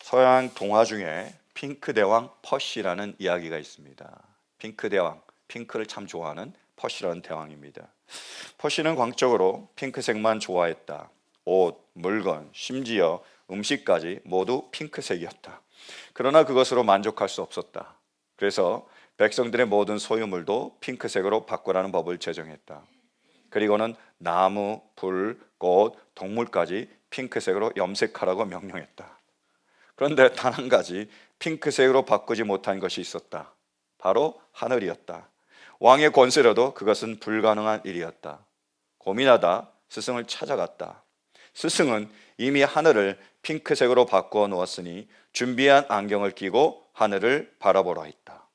서양 동화 중에 핑크 대왕 퍼시라는 이야기가 있습니다. 핑크 대왕, 핑크를 참 좋아하는 퍼시라는 대왕입니다. 퍼시는 광적으로 핑크색만 좋아했다. 옷, 물건, 심지어 음식까지 모두 핑크색이었다. 그러나 그것으로 만족할 수 없었다. 그래서 백성들의 모든 소유물도 핑크색으로 바꾸라는 법을 제정했다. 그리고는 나무, 불, 꽃, 동물까지 핑크색으로 염색하라고 명령했다. 그런데 단 한 가지 핑크색으로 바꾸지 못한 것이 있었다. 바로 하늘이었다. 왕의 권세로도 그것은 불가능한 일이었다. 고민하다 스승을 찾아갔다. 스승은 이미 하늘을 핑크색으로 바꾸어 놓았으니 준비한 안경을 끼고 하늘을 바라보라 했다.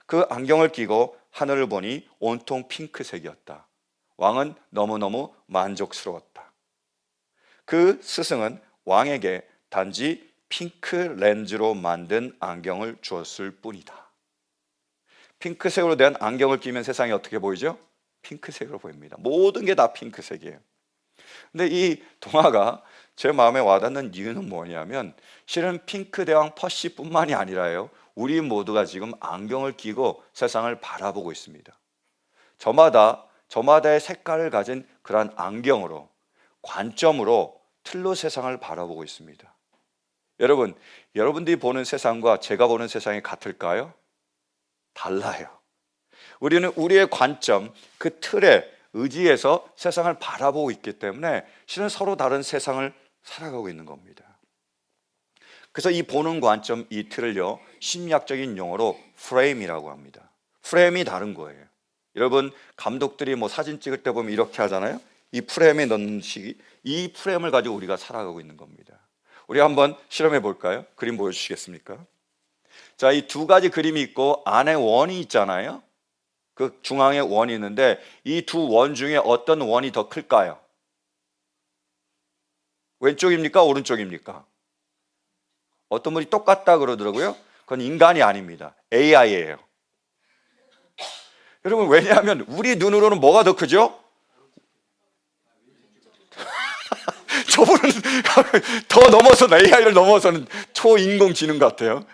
그 안경을 끼고 하늘을 보니 온통 핑크색이었다. 왕은 너무너무 만족스러웠다. 그 스승은 왕에게 단지 핑크 렌즈로 만든 안경을 주었을 뿐이다. 핑크색으로 된 안경을 끼면 세상이 어떻게 보이죠? 핑크색으로 보입니다. 모든 게 다 핑크색이에요. 근데 이 동화가 제 마음에 와닿는 이유는 뭐냐면 실은 핑크 대왕 퍼시뿐만이 아니라요, 우리 모두가 지금 안경을 끼고 세상을 바라보고 있습니다. 저마다의 색깔을 가진 그러한 안경으로, 관점으로, 틀로 세상을 바라보고 있습니다. 여러분, 여러분들이 보는 세상과 제가 보는 세상이 같을까요? 달라요. 우리는 우리의 관점, 그 틀에 의지해서 세상을 바라보고 있기 때문에 실은 서로 다른 세상을 살아가고 있는 겁니다. 그래서 이 보는 관점, 이 틀을요, 심리학적인 용어로 프레임이라고 합니다. 프레임이 다른 거예요. 여러분, 감독들이 사진 찍을 때 보면 이렇게 하잖아요. 이 프레임에 넣는 시기, 이 프레임을 가지고 우리가 살아가고 있는 겁니다. 우리 한번 실험해 볼까요? 그림 보여주시겠습니까? 자, 이 두 가지 그림이 있고 안에 원이 있잖아요. 그 중앙에 원이 있는데 이 두 원 중에 어떤 원이 더 클까요? 왼쪽입니까? 오른쪽입니까? 어떤 분이 똑같다 그러더라고요. 그건 인간이 아닙니다. AI예요. 여러분, 왜냐하면 우리 눈으로는 뭐가 더 크죠? 저분은 더 넘어서 AI를 넘어서는 초인공지능 같아요.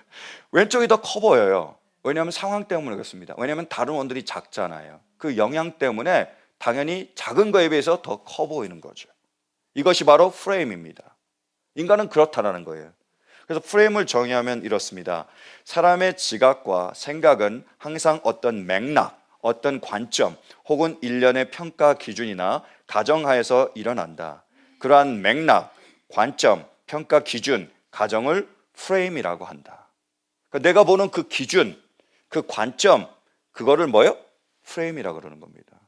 왼쪽이 더 커 보여요. 왜냐하면 상황 때문에 그렇습니다. 왜냐하면 다른 원들이 작잖아요. 그 영향 때문에 당연히 작은 거에 비해서 더 커 보이는 거죠. 이것이 바로 프레임입니다. 인간은 그렇다라는 거예요. 그래서 프레임을 정의하면 이렇습니다. 사람의 지각과 생각은 항상 어떤 맥락, 어떤 관점 혹은 일련의 평가 기준이나 가정하에서 일어난다. 그러한 맥락, 관점, 평가 기준, 가정을 프레임이라고 한다. 그러니까 내가 보는 그 기준, 그 관점, 그거를 뭐예요? 프레임이라고 그러는 겁니다.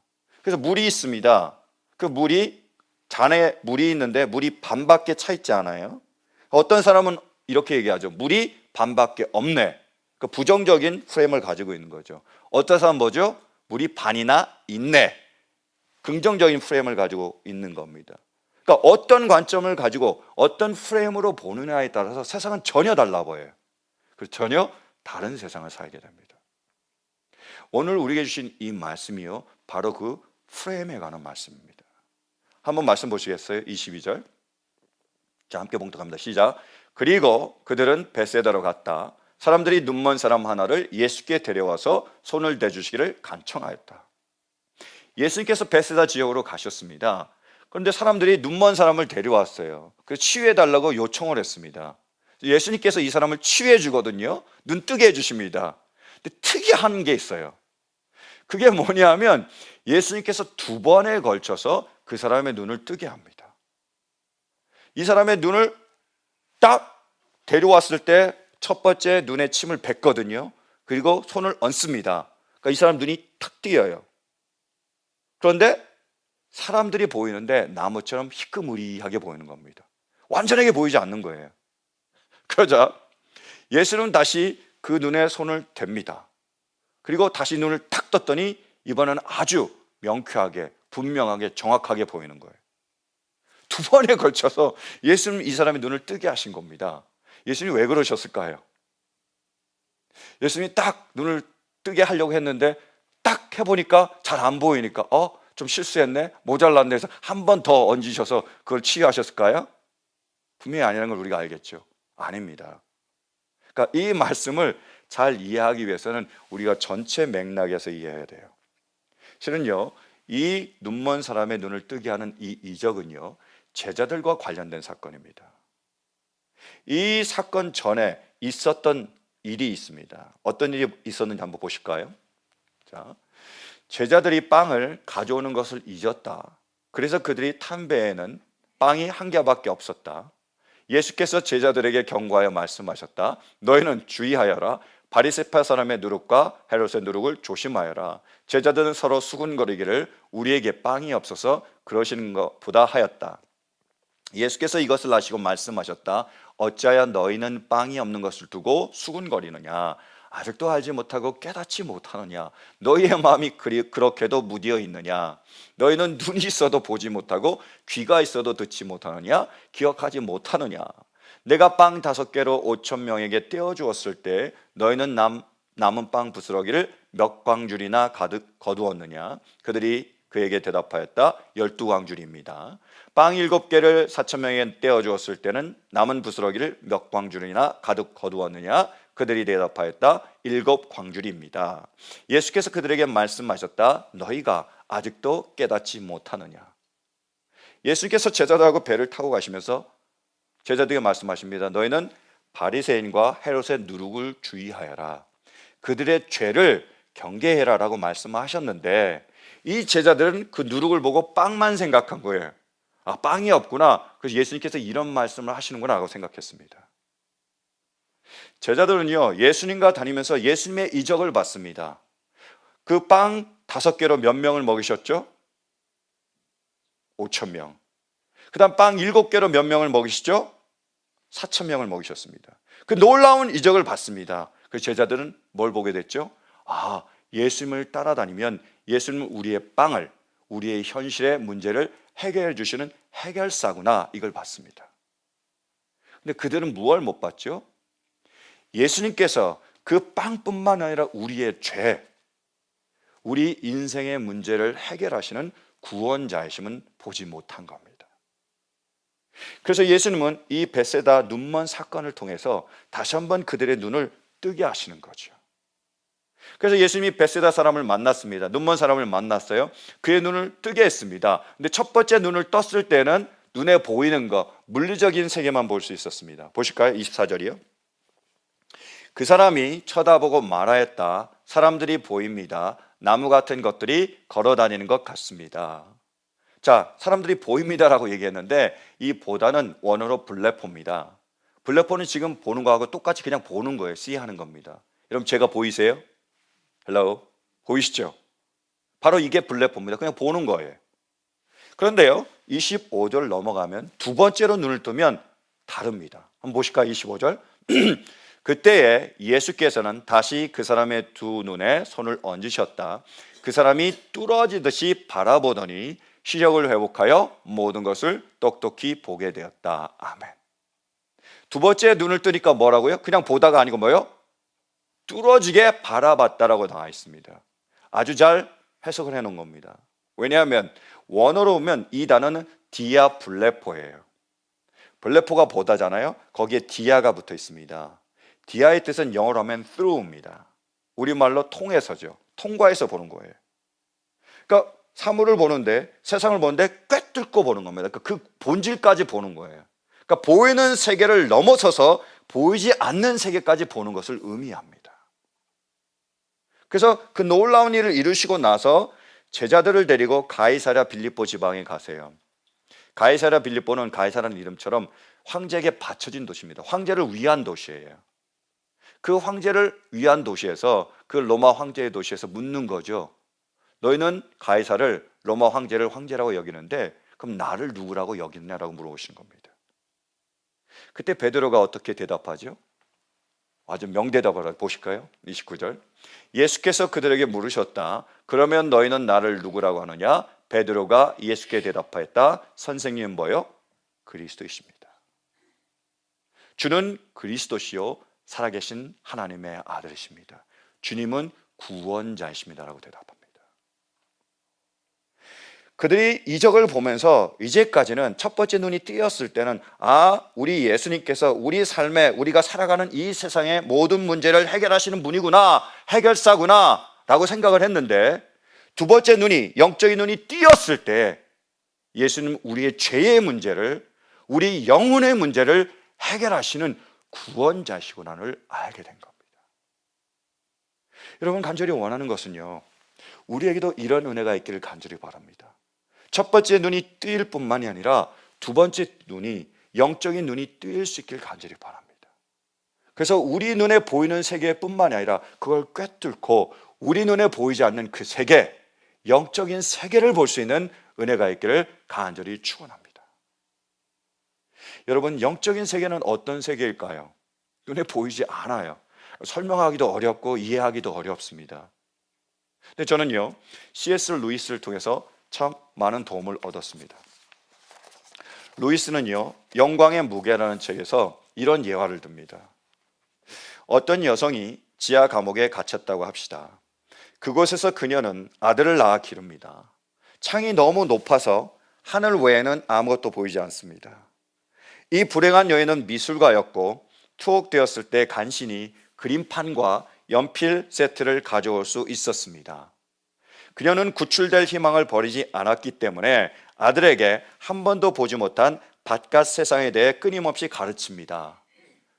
그래서 물이 있습니다. 그 물이, 잔에 물이 있는데 물이 반밖에 차 있지 않아요? 어떤 사람은 이렇게 얘기하죠. 물이 반밖에 없네. 그 부정적인 프레임을 가지고 있는 거죠. 어떤 사람은 뭐죠? 물이 반이나 있네. 긍정적인 프레임을 가지고 있는 겁니다. 그러니까 어떤 관점을 가지고 어떤 프레임으로 보느냐에 따라서 세상은 전혀 달라 보여요. 그래서 전혀 다른 세상을 살게 됩니다. 오늘 우리에게 주신 이 말씀이요, 바로 그 프레임에 관한 말씀입니다. 한번 말씀 보시겠어요? 22절. 자, 함께 봉독합니다. 시작. 그리고 그들은 베세다로 갔다. 사람들이 눈먼 사람 하나를 예수께 데려와서 손을 대주시기를 간청하였다. 예수님께서 베세다 지역으로 가셨습니다. 그런데 사람들이 눈먼 사람을 데려왔어요. 그래서 치유해달라고 요청을 했습니다. 예수님께서 이 사람을 치유해 주거든요. 눈 뜨게 해주십니다. 근데 특이한 게 있어요. 그게 뭐냐면 예수님께서 두 번에 걸쳐서 그 사람의 눈을 뜨게 합니다. 이 사람의 눈을 딱 데려왔을 때 첫 번째 눈에 침을 뱉거든요. 그리고 손을 얹습니다. 그러니까 이 사람 눈이 탁 뜨여요. 그런데 사람들이 보이는데 나무처럼 희끄무리하게 보이는 겁니다. 완전하게 보이지 않는 거예요. 그러자 예수는 다시 그 눈에 손을 댑니다. 그리고 다시 눈을 탁 떴더니 이번에는 아주 명쾌하게, 분명하게, 정확하게 보이는 거예요. 두 번에 걸쳐서 예수님 이 사람의 눈을 뜨게 하신 겁니다. 예수님이 왜 그러셨을까요? 예수님이 딱 눈을 뜨게 하려고 했는데 딱 해보니까 잘 안 보이니까 좀 실수했네, 모자랐네 해서 한 번 더 얹으셔서 그걸 치유하셨을까요? 분명히 아니라는 걸 우리가 알겠죠. 아닙니다. 그러니까 이 말씀을 잘 이해하기 위해서는 우리가 전체 맥락에서 이해해야 돼요. 실은요, 이 눈먼 사람의 눈을 뜨게 하는 이 이적은요, 제자들과 관련된 사건입니다. 이 사건 전에 있었던 일이 있습니다. 어떤 일이 있었는지 한번 보실까요? 자, 제자들이 빵을 가져오는 것을 잊었다. 그래서 그들이 탄 배에는 빵이 한 개밖에 없었다. 예수께서 제자들에게 경고하여 말씀하셨다. 너희는 주의하여라. 바리새파 사람의 누룩과 헤롯의 누룩을 조심하여라. 제자들은 서로 수군거리기를 우리에게 빵이 없어서 그러시는 것보다 하였다. 예수께서 이것을 아시고 말씀하셨다. 어찌하여 너희는 빵이 없는 것을 두고 수군거리느냐. 아직도 알지 못하고 깨닫지 못하느냐. 너희의 마음이 그렇게도 무디어 있느냐. 너희는 눈이 있어도 보지 못하고 귀가 있어도 듣지 못하느냐. 기억하지 못하느냐. 내가 빵 5개로 5,000명에게 떼어주었을 때 너희는 남은 빵 부스러기를 몇 광줄이나 가득 거두었느냐. 그들이 그에게 대답하였다. 12광줄입니다. 빵 7개를 4,000명에게 떼어주었을 때는 남은 부스러기를 몇 광줄이나 가득 거두었느냐. 그들이 대답하였다. 7광줄입니다. 예수께서 그들에게 말씀하셨다. 너희가 아직도 깨닫지 못하느냐. 예수께서 제자들하고 배를 타고 가시면서 제자들에게 말씀하십니다. 너희는 바리새인과 헤롯의 누룩을 주의하여라. 그들의 죄를 경계해라 라고 말씀하셨는데 이 제자들은 그 누룩을 보고 빵만 생각한 거예요. 아, 빵이 없구나. 그래서 예수님께서 이런 말씀을 하시는구나 하고 생각했습니다. 제자들은요, 예수님과 다니면서 예수님의 이적을 봤습니다. 그 빵 5개로 몇 명을 먹이셨죠? 5,000명. 그 다음 빵 7개로 몇 명을 먹이시죠? 4,000명을 먹이셨습니다. 그 놀라운 이적을 봤습니다. 그 제자들은 뭘 보게 됐죠? 아, 예수님을 따라다니면 예수님은 우리의 빵을, 우리의 현실의 문제를 해결해 주시는 해결사구나, 이걸 봤습니다. 근데 그들은 무엇을 못 봤죠? 예수님께서 그 빵뿐만 아니라 우리의 죄, 우리 인생의 문제를 해결하시는 구원자이심은 보지 못한 겁니다. 그래서 예수님은 이 벳세다 눈먼 사건을 통해서 다시 한번 그들의 눈을 뜨게 하시는 거죠. 그래서 예수님이 벳세다 사람을 만났습니다. 눈먼 사람을 만났어요. 그의 눈을 뜨게 했습니다. 근데 첫 번째 눈을 떴을 때는 눈에 보이는 것, 물리적인 세계만 볼 수 있었습니다. 보실까요? 24절이요. 그 사람이 쳐다보고 말하였다. 사람들이 보입니다. 나무 같은 것들이 걸어다니는 것 같습니다. 자, 사람들이 보입니다라고 얘기했는데 이 보다는 원어로 블레포입니다. 블레포는 지금 보는 거하고 똑같이 그냥 보는 거예요. see 하는 겁니다. 여러분 제가 보이세요? 헬로 보이시죠? 바로 이게 블레포입니다. 그냥 보는 거예요. 그런데요, 25절 넘어가면 두 번째로 눈을 뜨면 다릅니다. 한번 보실까요? 25절. 그때에 예수께서는 다시 그 사람의 두 눈에 손을 얹으셨다. 그 사람이 뚫어지듯이 바라보더니 시력을 회복하여 모든 것을 똑똑히 보게 되었다. 아멘. 두 번째 눈을 뜨니까 뭐라고요? 그냥 보다가 아니고 뭐요? 뚫어지게 바라봤다라고 나와 있습니다. 아주 잘 해석을 해놓은 겁니다. 왜냐하면 원어로 보면 이 단어는 디아 블레포예요. 블레포가 보다잖아요. 거기에 디아가 붙어 있습니다. 디아의 뜻은 영어로 하면 through입니다. 우리말로 통해서죠. 통과해서 보는 거예요. 그러니까 사물을 보는데, 세상을 보는데 꿰뚫고 보는 겁니다. 그러니까 그 본질까지 보는 거예요. 그러니까 보이는 세계를 넘어서서 보이지 않는 세계까지 보는 것을 의미합니다. 그래서 그 놀라운 일을 이루시고 나서 제자들을 데리고 가이사랴 빌립보 지방에 가세요. 가이사랴 빌립보는 가이사라는 이름처럼 황제에게 바쳐진 도시입니다. 황제를 위한 도시예요. 그 황제를 위한 도시에서, 그 로마 황제의 도시에서 묻는 거죠. 너희는 가이사를, 로마 황제를 황제라고 여기는데 그럼 나를 누구라고 여기느냐라고 물어보시는 겁니다. 그때 베드로가 어떻게 대답하죠? 아주 명대답을 보실까요? 29절. 예수께서 그들에게 물으셨다. 그러면 너희는 나를 누구라고 하느냐? 베드로가 예수께 대답하였다. 선생님은 뭐요? 그리스도이십니다. 주는 그리스도시요 살아계신 하나님의 아들이십니다. 주님은 구원자이십니다라고 대답합니다. 그들이 이적을 보면서 이제까지는 첫 번째 눈이 뜨였을 때는 우리 예수님께서 우리 삶에 우리가 살아가는 이 세상의 모든 문제를 해결하시는 분이구나, 해결사구나 라고 생각을 했는데, 두 번째 눈이, 영적인 눈이 뜨였을 때 예수님 우리의 죄의 문제를, 우리 영혼의 문제를 해결하시는 구원자시구나를 알게 된 겁니다. 여러분, 간절히 원하는 것은요, 우리에게도 이런 은혜가 있기를 간절히 바랍니다. 첫 번째 눈이 뜨일 뿐만이 아니라 두 번째 눈이, 영적인 눈이 뜨일 수 있길 간절히 바랍니다. 그래서 우리 눈에 보이는 세계뿐만이 아니라 그걸 꿰뚫고 우리 눈에 보이지 않는 그 세계, 영적인 세계를 볼 수 있는 은혜가 있기를 간절히 축원합니다. 여러분, 영적인 세계는 어떤 세계일까요? 눈에 보이지 않아요. 설명하기도 어렵고 이해하기도 어렵습니다. 근데 저는요, C.S. 루이스를 통해서 참 많은 도움을 얻었습니다. 루이스는요, 영광의 무게라는 책에서 이런 예화를 듭니다. 어떤 여성이 지하 감옥에 갇혔다고 합시다. 그곳에서 그녀는 아들을 낳아 기릅니다. 창이 너무 높아서 하늘 외에는 아무것도 보이지 않습니다. 이 불행한 여인은 미술가였고 투옥되었을 때 간신히 그림판과 연필 세트를 가져올 수 있었습니다. 그녀는 구출될 희망을 버리지 않았기 때문에 아들에게 한 번도 보지 못한 바깥 세상에 대해 끊임없이 가르칩니다.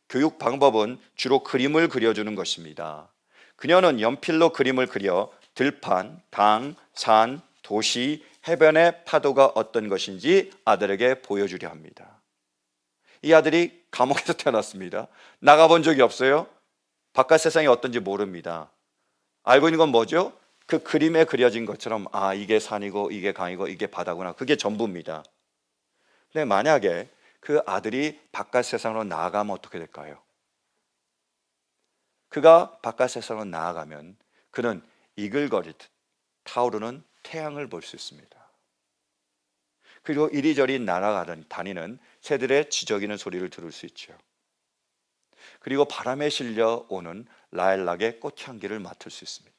교육 방법은 주로 그림을 그려주는 것입니다. 그녀는 연필로 그림을 그려 들판, 강, 산, 도시, 해변의 파도가 어떤 것인지 아들에게 보여주려 합니다. 이 아들이 감옥에서 태어났습니다. 나가본 적이 없어요. 바깥 세상이 어떤지 모릅니다. 알고 있는 건 뭐죠? 그 그림에 그려진 것처럼 이게 산이고 이게 강이고 이게 바다구나, 그게 전부입니다. 근데 만약에 그 아들이 바깥 세상으로 나아가면 어떻게 될까요? 그가 바깥 세상으로 나아가면 그는 이글거리듯 타오르는 태양을 볼 수 있습니다. 그리고 이리저리 날아다니는 새들의 지저귀는 소리를 들을 수 있죠. 그리고 바람에 실려 오는 라일락의 꽃향기를 맡을 수 있습니다.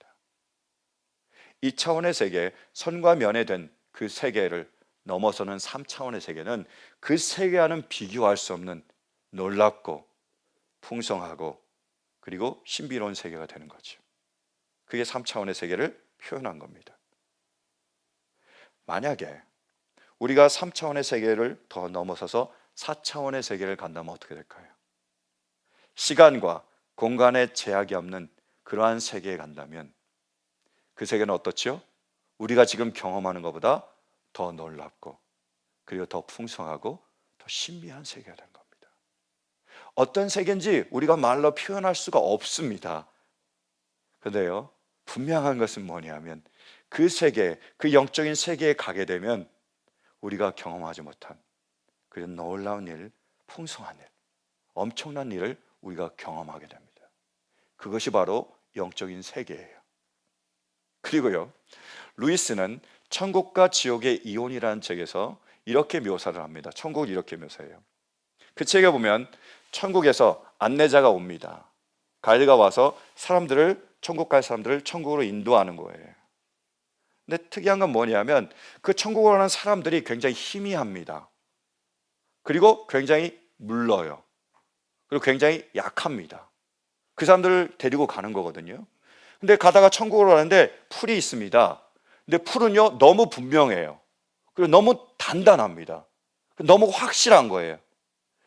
이 차원의 세계, 선과 면에 된 그 세계를 넘어서는 3차원의 세계는 그 세계와는 비교할 수 없는 놀랍고 풍성하고 그리고 신비로운 세계가 되는 거죠. 그게 3차원의 세계를 표현한 겁니다. 만약에 우리가 3차원의 세계를 더 넘어서서 4차원의 세계를 간다면 어떻게 될까요? 시간과 공간의 제약이 없는 그러한 세계에 간다면 그 세계는 어떻죠? 우리가 지금 경험하는 것보다 더 놀랍고 그리고 더 풍성하고 더 신비한 세계가 된 겁니다. 어떤 세계인지 우리가 말로 표현할 수가 없습니다. 그런데요, 분명한 것은 뭐냐면 그 세계, 그 영적인 세계에 가게 되면 우리가 경험하지 못한 그런 놀라운 일, 풍성한 일, 엄청난 일을 우리가 경험하게 됩니다. 그것이 바로 영적인 세계예요. 그리고요, 루이스는 천국과 지옥의 이혼이라는 책에서 이렇게 묘사를 합니다. 천국을 이렇게 묘사해요. 그 책에 보면 천국에서 안내자가 옵니다. 가이드가 와서 천국 갈 사람들을 천국으로 인도하는 거예요. 근데 특이한 건 뭐냐면 그 천국으로 가는 사람들이 굉장히 희미합니다. 그리고 굉장히 물러요. 그리고 굉장히 약합니다. 그 사람들을 데리고 가는 거거든요. 근데 가다가 천국으로 가는데 풀이 있습니다. 근데 풀은요, 너무 분명해요. 그리고 너무 단단합니다. 너무 확실한 거예요.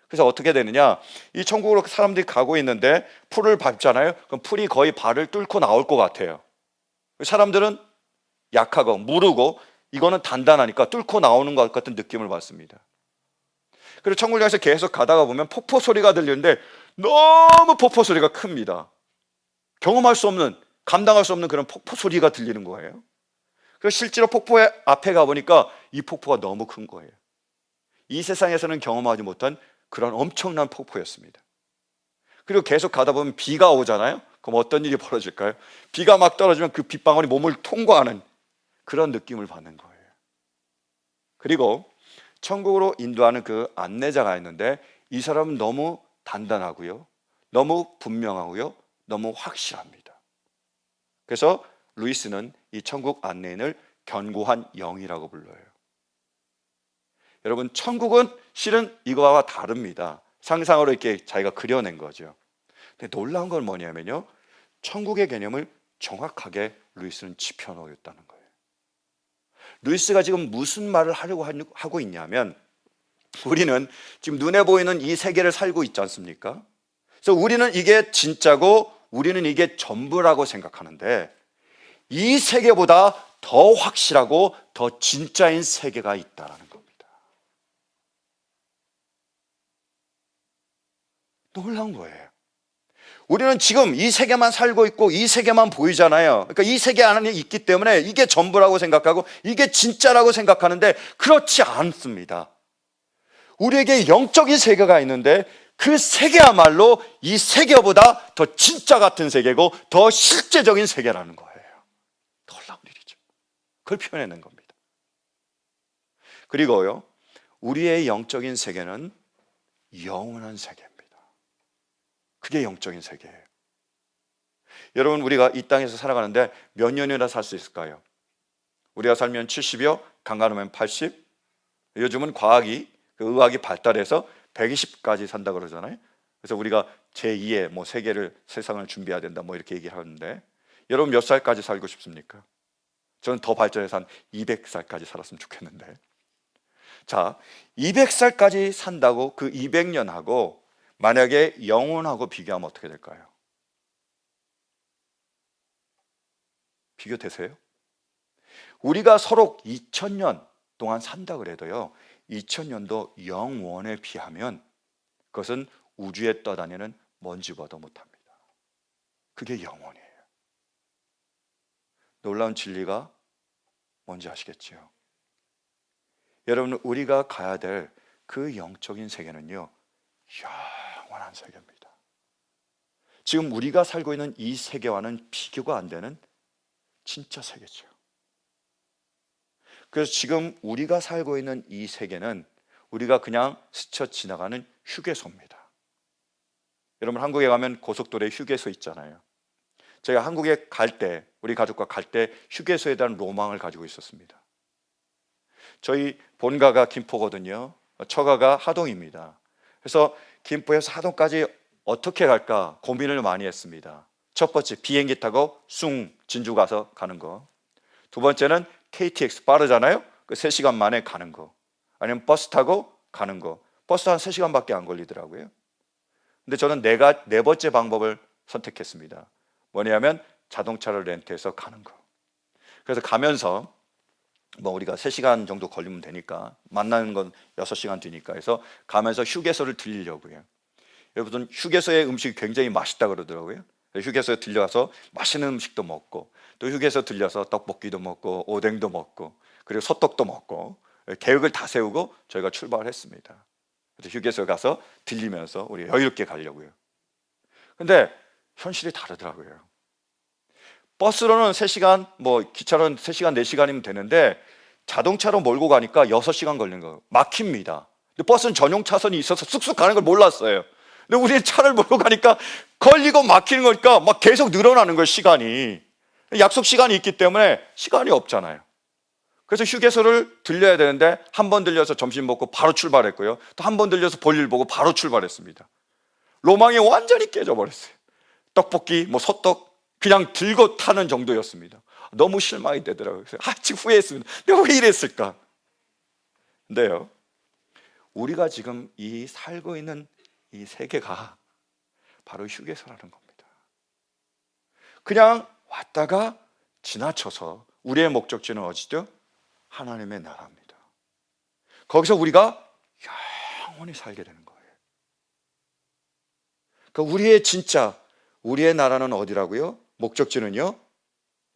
그래서 어떻게 되느냐, 이 천국으로 사람들이 가고 있는데 풀을 밟잖아요. 그럼 풀이 거의 발을 뚫고 나올 것 같아요. 사람들은 약하고 무르고 이거는 단단하니까 뚫고 나오는 것 같은 느낌을 받습니다. 그리고 천국을 향해서 계속 가다가 보면 폭포 소리가 들리는데 너무 폭포 소리가 큽니다. 경험할 수 없는, 감당할 수 없는 그런 폭포 소리가 들리는 거예요. 그래서 실제로 폭포의 앞에 가보니까 이 폭포가 너무 큰 거예요. 이 세상에서는 경험하지 못한 그런 엄청난 폭포였습니다. 그리고 계속 가다 보면 비가 오잖아요. 그럼 어떤 일이 벌어질까요? 비가 막 떨어지면 그 빗방울이 몸을 통과하는 그런 느낌을 받는 거예요. 그리고 천국으로 인도하는 그 안내자가 있는데 이 사람은 너무 단단하고요, 너무 분명하고요, 너무 확실합니다. 그래서 루이스는 이 천국 안내인을 견고한 영이라고 불러요. 여러분, 천국은 실은 이거와 다릅니다. 상상으로 이렇게 자기가 그려낸 거죠. 근데 놀라운 건 뭐냐면요, 천국의 개념을 정확하게 루이스는 짚어놓았다는 거예요. 루이스가 지금 무슨 말을 하려고 하고 있냐면, 우리는 지금 눈에 보이는 이 세계를 살고 있지 않습니까? 그래서 우리는 이게 진짜고 우리는 이게 전부라고 생각하는데, 이 세계보다 더 확실하고 더 진짜인 세계가 있다는 겁니다. 놀라운 거예요. 우리는 지금 이 세계만 살고 있고 이 세계만 보이잖아요. 그러니까 이 세계 안에 있기 때문에 이게 전부라고 생각하고 이게 진짜라고 생각하는데, 그렇지 않습니다. 우리에게 영적인 세계가 있는데 그 세계야말로 이 세계보다 더 진짜 같은 세계고 더 실제적인 세계라는 거예요. 놀라운 일이죠. 그걸 표현해낸 겁니다. 그리고요, 우리의 영적인 세계는 영원한 세계입니다. 그게 영적인 세계예요. 여러분, 우리가 이 땅에서 살아가는데 몇 년이나 살 수 있을까요? 우리가 살면 70여, 강간하면 80. 요즘은 과학이, 의학이 발달해서 120까지 산다 그러잖아요. 그래서 우리가 제2의 세계를, 세상을 준비해야 된다 이렇게 얘기하는데, 여러분 몇 살까지 살고 싶습니까? 저는 더 발전해서 한 200살까지 살았으면 좋겠는데. 자, 200살까지 산다고 그 200년하고 만약에 영혼하고 비교하면 어떻게 될까요? 비교되세요? 우리가 서로 2000년 동안 산다 그래도요, 2000년도 영원에 비하면 그것은 우주에 떠다니는 먼지보다 못합니다. 그게 영원이에요. 놀라운 진리가 뭔지 아시겠지요? 여러분, 우리가 가야 될 그 영적인 세계는요, 영원한 세계입니다. 지금 우리가 살고 있는 이 세계와는 비교가 안 되는 진짜 세계죠. 그래서 지금 우리가 살고 있는 이 세계는 우리가 그냥 스쳐 지나가는 휴게소입니다. 여러분, 한국에 가면 고속도로에 휴게소 있잖아요. 제가 한국에 갈 때, 우리 가족과 갈 때 휴게소에 대한 로망을 가지고 있었습니다. 저희 본가가 김포거든요. 처가가 하동입니다. 그래서 김포에서 하동까지 어떻게 갈까 고민을 많이 했습니다. 첫 번째, 비행기 타고 진주 가서 가는 거. 두 번째는 KTX 빠르잖아요. 그 3시간 만에 가는 거. 아니면 버스 타고 가는 거. 버스 한 3시간밖에 안 걸리더라고요. 근데 저는 네 번째 방법을 선택했습니다. 뭐냐면 자동차를 렌트해서 가는 거. 그래서 가면서 우리가 3시간 정도 걸리면 되니까, 만나는 건 6시간 뒤니까 해서 가면서 휴게소를 들리려고요. 여러분, 휴게소의 음식이 굉장히 맛있다 그러더라고요. 휴게소에 들려가서 맛있는 음식도 먹고, 또 휴게소 들려서 떡볶이도 먹고 오뎅도 먹고 그리고 소떡도 먹고, 계획을 다 세우고 저희가 출발했습니다. 그래서 휴게소에 가서 들리면서 우리 여유롭게 가려고요. 근데 현실이 다르더라고요. 버스로는 3시간, 기차로는 3시간, 4시간이면 되는데 자동차로 몰고 가니까 6시간 걸리는 거예요. 막힙니다. 근데 버스는 전용 차선이 있어서 쑥쑥 가는 걸 몰랐어요. 근데 우리 차를 몰고 가니까 걸리고 막히는 거니까 막 계속 늘어나는 거예요, 시간이. 약속 시간이 있기 때문에 시간이 없잖아요. 그래서 휴게소를 들려야 되는데 한 번 들려서 점심 먹고 바로 출발했고요. 또 한 번 들려서 볼일 보고 바로 출발했습니다. 로망이 완전히 깨져버렸어요. 떡볶이, 소떡 그냥 들고 타는 정도였습니다. 너무 실망이 되더라고요. 그래서 지금 후회했습니다. 내가 왜 이랬을까? 근데요, 우리가 지금 이 살고 있는 이 세계가 바로 휴게소라는 겁니다. 그냥 왔다가 지나쳐서 우리의 목적지는 어디죠? 하나님의 나라입니다. 거기서 우리가 영원히 살게 되는 거예요. 그러니까 우리의 나라는 어디라고요? 목적지는요?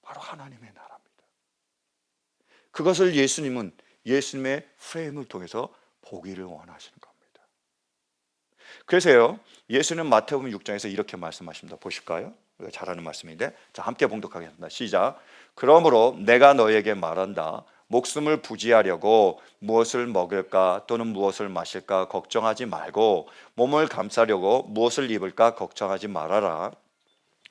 바로 하나님의 나라입니다. 그것을 예수님의 프레임을 통해서 보기를 원하시는 겁니다. 그래서요, 예수는 마태복음 6장에서 이렇게 말씀하십니다. 보실까요? 우리가 잘 아는 말씀인데, 자, 함께 봉독하겠습니다. 시작. 그러므로 내가 너에게 말한다. 목숨을 부지하려고 무엇을 먹을까 또는 무엇을 마실까 걱정하지 말고, 몸을 감싸려고 무엇을 입을까 걱정하지 말아라.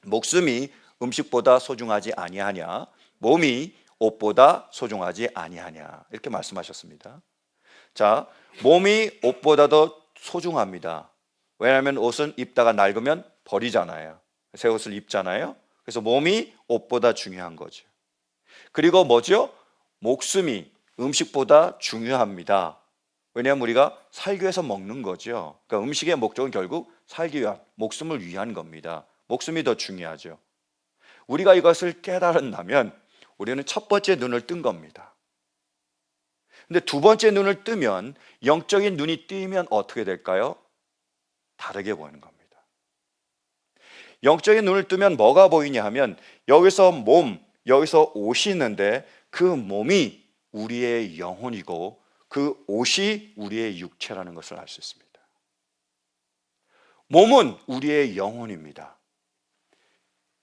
목숨이 음식보다 소중하지 아니하냐? 몸이 옷보다 소중하지 아니하냐 이렇게 말씀하셨습니다. 자, 몸이 옷보다 더 소중합니다. 왜냐하면 옷은 입다가 낡으면 버리잖아요. 새 옷을 입잖아요. 그래서 몸이 옷보다 중요한 거죠. 그리고 뭐죠? 목숨이 음식보다 중요합니다. 왜냐하면 우리가 살기 위해서 먹는 거죠. 그러니까 음식의 목적은 결국 살기 위한, 목숨을 위한 겁니다. 목숨이 더 중요하죠. 우리가 이것을 깨달았다면 우리는 첫 번째 눈을 뜬 겁니다. 근데 두 번째 눈을 뜨면, 영적인 눈이 뜨이면 어떻게 될까요? 다르게 보이는 겁니다. 영적인 눈을 뜨면 뭐가 보이냐 하면, 여기서 몸, 여기서 옷이 있는데 그 몸이 우리의 영혼이고 그 옷이 우리의 육체라는 것을 알 수 있습니다. 몸은 우리의 영혼입니다.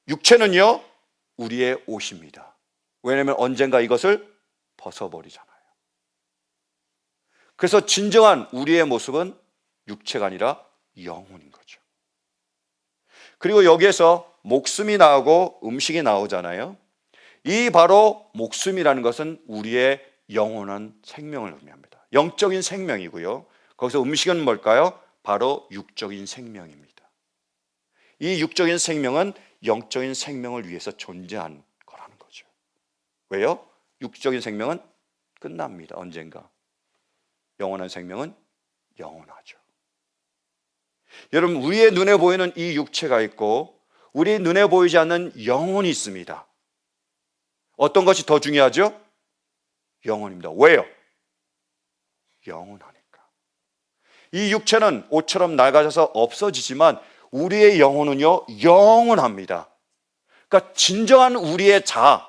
육체는요, 우리의 옷입니다. 왜냐하면 언젠가 이것을 벗어버리잖아요. 그래서 진정한 우리의 모습은 육체가 아니라 영혼인 거죠. 그리고 여기에서 목숨이 나오고 음식이 나오잖아요. 이 바로 목숨이라는 것은 우리의 영원한 생명을 의미합니다. 영적인 생명이고요. 거기서 음식은 뭘까요? 바로 육적인 생명입니다. 이 육적인 생명은 영적인 생명을 위해서 존재한 거라는 거죠. 왜요? 육적인 생명은 끝납니다. 언젠가. 영원한 생명은 영원하죠. 여러분, 우리의 눈에 보이는 이 육체가 있고 우리의 눈에 보이지 않는 영혼이 있습니다. 어떤 것이 더 중요하죠? 영혼입니다. 왜요? 영원하니까. 이 육체는 옷처럼 낡아져서 없어지지만 우리의 영혼은요, 영원합니다. 그러니까 진정한 우리의 자아,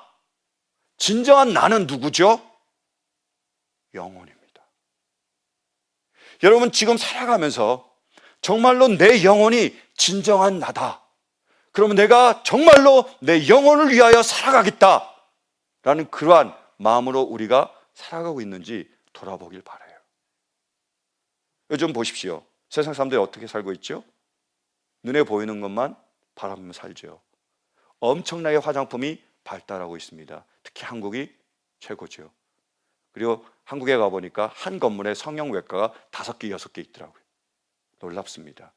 진정한 나는 누구죠? 영혼입니다. 여러분, 지금 살아가면서 정말로 내 영혼이 진정한 나다. 그러면 내가 정말로 내 영혼을 위하여 살아가겠다 라는 그러한 마음으로 우리가 살아가고 있는지 돌아보길 바라요. 요즘 보십시오. 세상 사람들이 어떻게 살고 있죠? 눈에 보이는 것만 바라보며 살죠. 엄청나게 화장품이 발달하고 있습니다. 특히 한국이 최고죠. 그리고 한국에 가보니까 한 건물에 성형외과가 5개, 6개 있더라고요. 놀랍습니다.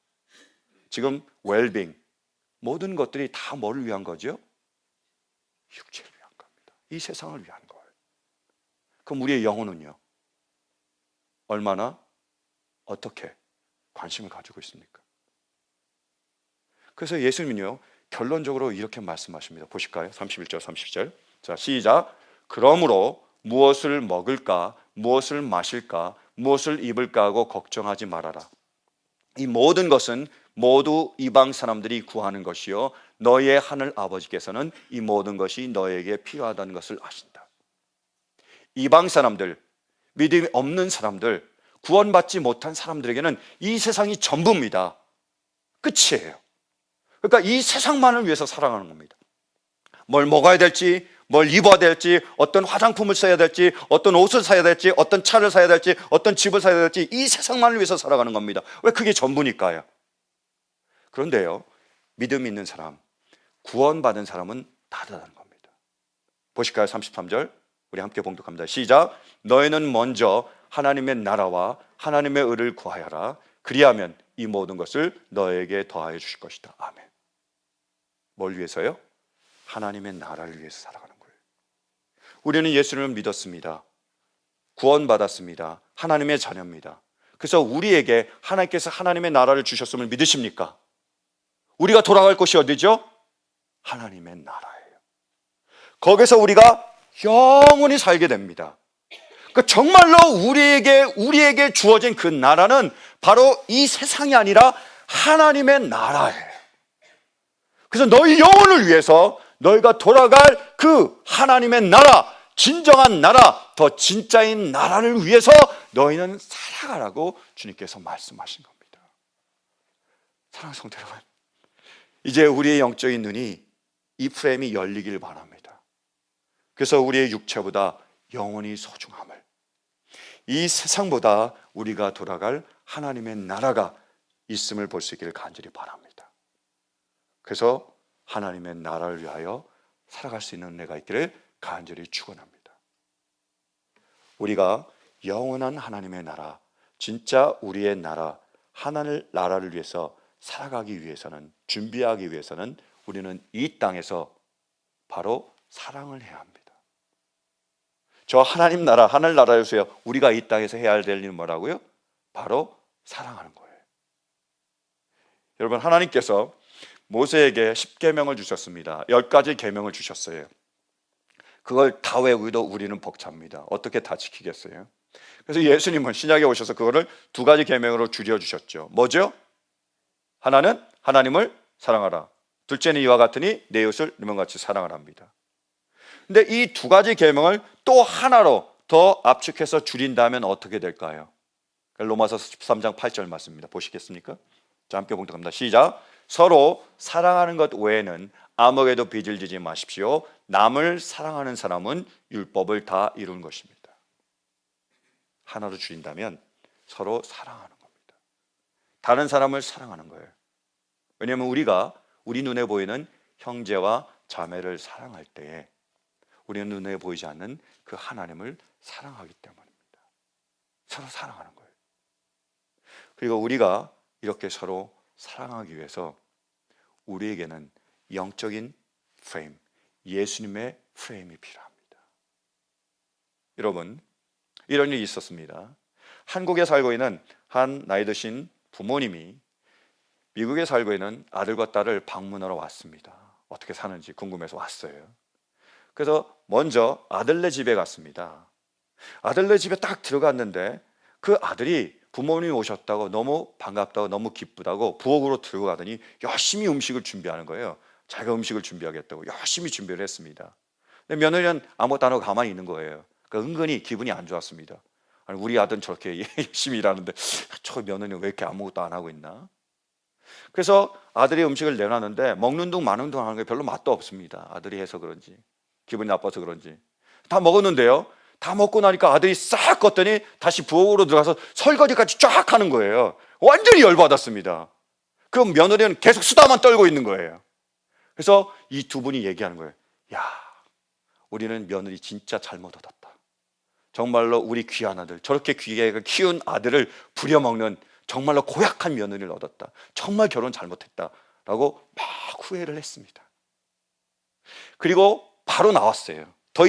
지금 웰빙, 모든 것들이 다 뭐를 위한 거죠? 육체를 위한 겁니다. 이 세상을 위한 거예요. 그럼 우리의 영혼은요? 얼마나, 어떻게 관심을 가지고 있습니까? 그래서 예수님은요, 결론적으로 이렇게 말씀하십니다. 보실까요? 31절, 30절. 자, 시작. 그러므로 무엇을 먹을까, 무엇을 마실까, 무엇을 입을까 하고 걱정하지 말아라. 이 모든 것은 모두 이방 사람들이 구하는 것이요, 너희의 하늘 아버지께서는 이 모든 것이 너에게 필요하다는 것을 아신다. 이방 사람들, 믿음이 없는 사람들, 구원받지 못한 사람들에게는 이 세상이 전부입니다. 끝이에요. 그러니까 이 세상만을 위해서 살아가는 겁니다. 뭘 먹어야 될지, 뭘 입어야 될지, 어떤 화장품을 써야 될지, 어떤 옷을 사야 될지, 어떤 차를 사야 될지, 어떤 집을 사야 될지, 이 세상만을 위해서 살아가는 겁니다. 왜? 그게 전부니까요. 그런데요, 믿음 있는 사람, 구원받은 사람은 다르다는 겁니다. 보실까요? 33절 우리 함께 봉독합니다. 시작. 너희는 먼저 하나님의 나라와 하나님의 의를 구하여라. 그리하면 이 모든 것을 너에게 더하여 주실 것이다. 아멘. 뭘 위해서요? 하나님의 나라를 위해서 살아가는 거예요. 우리는 예수님을 믿었습니다. 구원받았습니다. 하나님의 자녀입니다. 그래서 우리에게 하나님께서 하나님의 나라를 주셨음을 믿으십니까? 우리가 돌아갈 곳이 어디죠? 하나님의 나라예요. 거기서 우리가 영원히 살게 됩니다. 그러니까 정말로 우리에게 주어진 그 나라는 바로 이 세상이 아니라 하나님의 나라예요. 그래서 너희 영혼을 위해서 너희가 돌아갈 그 하나님의 나라, 진정한 나라, 더 진짜인 나라를 위해서 너희는 살아가라고 주님께서 말씀하신 겁니다. 사랑하는 성도 여러분, 이제 우리의 영적인 눈이, 이 프레임이 열리길 바랍니다. 그래서 우리의 육체보다 영혼이 소중함을, 이 세상보다 우리가 돌아갈 하나님의 나라가 있음을 볼 수 있기를 간절히 바랍니다. 그래서 하나님의 나라를 위하여 살아갈 수 있는 은혜가 있기를 간절히 축원합니다. 우리가 영원한 하나님의 나라, 진짜 우리의 나라, 하나님 나라를 위해서 살아가기 위해서는, 준비하기 위해서는 우리는 이 땅에서 바로 사랑을 해야 합니다. 저 하나님 나라, 하늘 나라에서요, 우리가 이 땅에서 해야 될 일은 뭐라고요? 바로 사랑하는 거예요. 여러분, 하나님께서 모세에게 10계명을 주셨습니다. 10가지 계명을 주셨어요. 그걸 다 외우기도 우리는 벅찹니다. 어떻게 다 지키겠어요? 그래서 예수님은 신약에 오셔서 그거를 2가지 계명으로 줄여주셨죠. 뭐죠? 하나는 하나님을 사랑하라. 둘째는 이와 같으니 내 이웃을 너만같이 사랑하랍니다. 근데 이 2가지 계명을 또 하나로 더 압축해서 줄인다면 어떻게 될까요? 로마서 13장 8절 말씀입니다. 보시겠습니까? 자, 함께 봉독합니다. 시작. 서로 사랑하는 것 외에는 아무에게도 빚을 지지 마십시오. 남을 사랑하는 사람은 율법을 다 이룬 것입니다. 하나로 줄인다면 서로 사랑하는 겁니다. 다른 사람을 사랑하는 거예요. 왜냐하면 우리가 우리 눈에 보이는 형제와 자매를 사랑할 때에 우리는 눈에 보이지 않는 그 하나님을 사랑하기 때문입니다. 서로 사랑하는 거예요. 그리고 우리가 이렇게 서로 사랑하기 위해서 우리에게는 영적인 프레임, 예수님의 프레임이 필요합니다. 여러분, 이런 일이 있었습니다. 한국에 살고 있는 한 나이 드신 부모님이 미국에 살고 있는 아들과 딸을 방문하러 왔습니다. 어떻게 사는지 궁금해서 왔어요. 그래서 먼저 아들네 집에 갔습니다. 아들네 집에 딱 들어갔는데 그 아들이 부모님이 오셨다고 너무 반갑다고 너무 기쁘다고 부엌으로 들어가더니 열심히 음식을 준비하는 거예요. 자기가 음식을 준비하겠다고 열심히 준비를 했습니다. 근데 며느리는 아무것도 안 하고 가만히 있는 거예요. 그러니까 은근히 기분이 안 좋았습니다. 아니, 우리 아들은 저렇게 열심히 일하는데 저 며느리는 왜 이렇게 아무것도 안 하고 있나? 그래서 아들이 음식을 내놨는데 먹는 둥 마는 둥 하는 게 별로 맛도 없습니다. 아들이 해서 그런지 기분이 나빠서 그런지 다 먹었는데요, 다 먹고 나니까 아들이 싹 껐더니 다시 부엌으로 들어가서 설거지까지 쫙 하는 거예요. 완전히 열받았습니다. 그 며느리는 계속 수다만 떨고 있는 거예요. 그래서 이 2분이 얘기하는 거예요. 야, 우리는 며느리 진짜 잘못 얻었다. 정말로 우리 귀한 아들, 저렇게 귀하게 키운 아들을 부려먹는 정말로 고약한 며느리를 얻었다. 정말 결혼 잘못했다 라고 막 후회를 했습니다. 그리고 바로 나왔어요. 더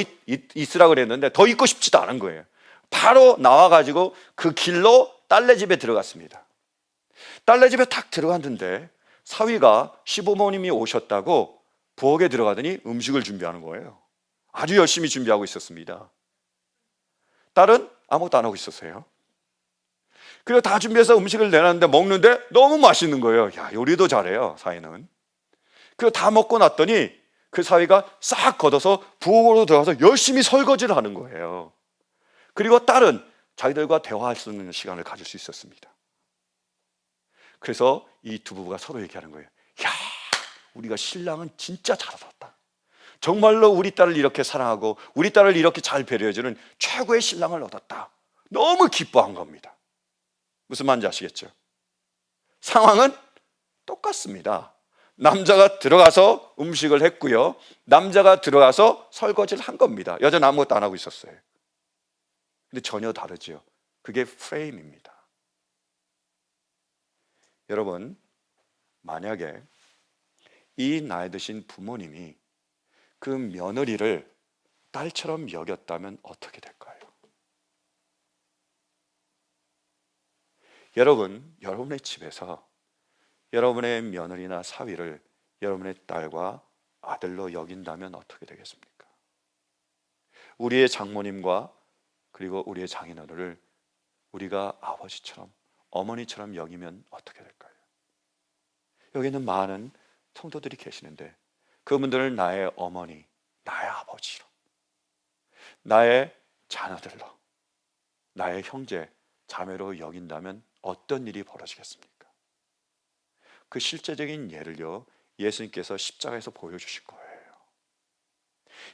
있으라 그랬는데 더 있고 싶지도 않은 거예요. 바로 나와가지고 그 길로 딸네 집에 들어갔습니다. 딸네 집에 딱 들어갔는데 사위가 시부모님이 오셨다고 부엌에 들어가더니 음식을 준비하는 거예요. 아주 열심히 준비하고 있었습니다. 딸은 아무것도 안 하고 있었어요. 그리고 다 준비해서 음식을 내놨는데 먹는데 너무 맛있는 거예요. 야, 요리도 잘해요, 사위는. 그리고 다 먹고 났더니 그 사위가 싹 걷어서 부엌으로 들어가서 열심히 설거지를 하는 거예요. 그리고 딸은 자기들과 대화할 수 있는 시간을 가질 수 있었습니다. 그래서 이 2부부가 서로 얘기하는 거예요. 야, 우리가 신랑은 진짜 잘 얻었다. 정말로 우리 딸을 이렇게 사랑하고 우리 딸을 이렇게 잘 배려해주는 최고의 신랑을 얻었다. 너무 기뻐한 겁니다. 무슨 말인지 아시겠죠? 상황은 똑같습니다. 남자가 들어가서 음식을 했고요, 남자가 들어가서 설거지를 한 겁니다. 여자는 아무것도 안 하고 있었어요. 근데 전혀 다르죠. 그게 프레임입니다. 여러분, 만약에 이 나이 드신 부모님이 그 며느리를 딸처럼 여겼다면 어떻게 될까요? 여러분, 여러분의 집에서 여러분의 며느리나 사위를 여러분의 딸과 아들로 여긴다면 어떻게 되겠습니까? 우리의 장모님과 그리고 우리의 장인어른을 우리가 아버지처럼 어머니처럼 여기면 어떻게 될까요? 여기는 많은 성도들이 계시는데 그분들을 나의 어머니, 나의 아버지로, 나의 자녀들로, 나의 형제, 자매로 여긴다면 어떤 일이 벌어지겠습니까? 그 실제적인 예를요, 예수님께서 십자가에서 보여주신 거예요.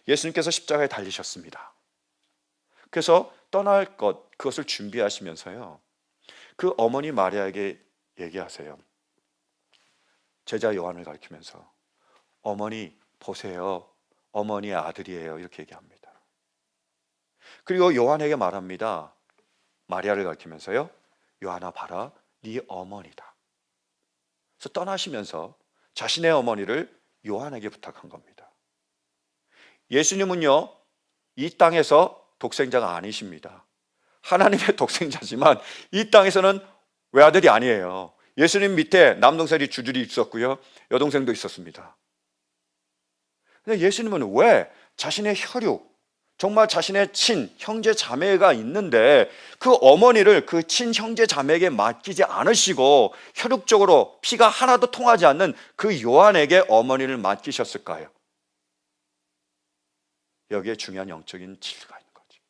예수님께서 십자가에 달리셨습니다. 그래서 떠날 것, 그것을 준비하시면서요, 그 어머니 마리아에게 얘기하세요. 제자 요한을 가리키면서 어머니 보세요. 어머니의 아들이에요. 이렇게 얘기합니다. 그리고 요한에게 말합니다. 마리아를 가리키면서요. 요한아 봐라, 네 어머니다. 그래서 떠나시면서 자신의 어머니를 요한에게 부탁한 겁니다. 예수님은요, 이 땅에서 독생자가 아니십니다. 하나님의 독생자지만 이 땅에서는 외아들이 아니에요. 예수님 밑에 남동생이 줄줄이 있었고요, 여동생도 있었습니다. 근데 예수님은 왜 자신의 혈육, 정말 자신의 친, 형제, 자매가 있는데 그 어머니를 그 친, 형제, 자매에게 맡기지 않으시고 혈육적으로 피가 하나도 통하지 않는 그 요한에게 어머니를 맡기셨을까요? 여기에 중요한 영적인 진리가 있는 거죠.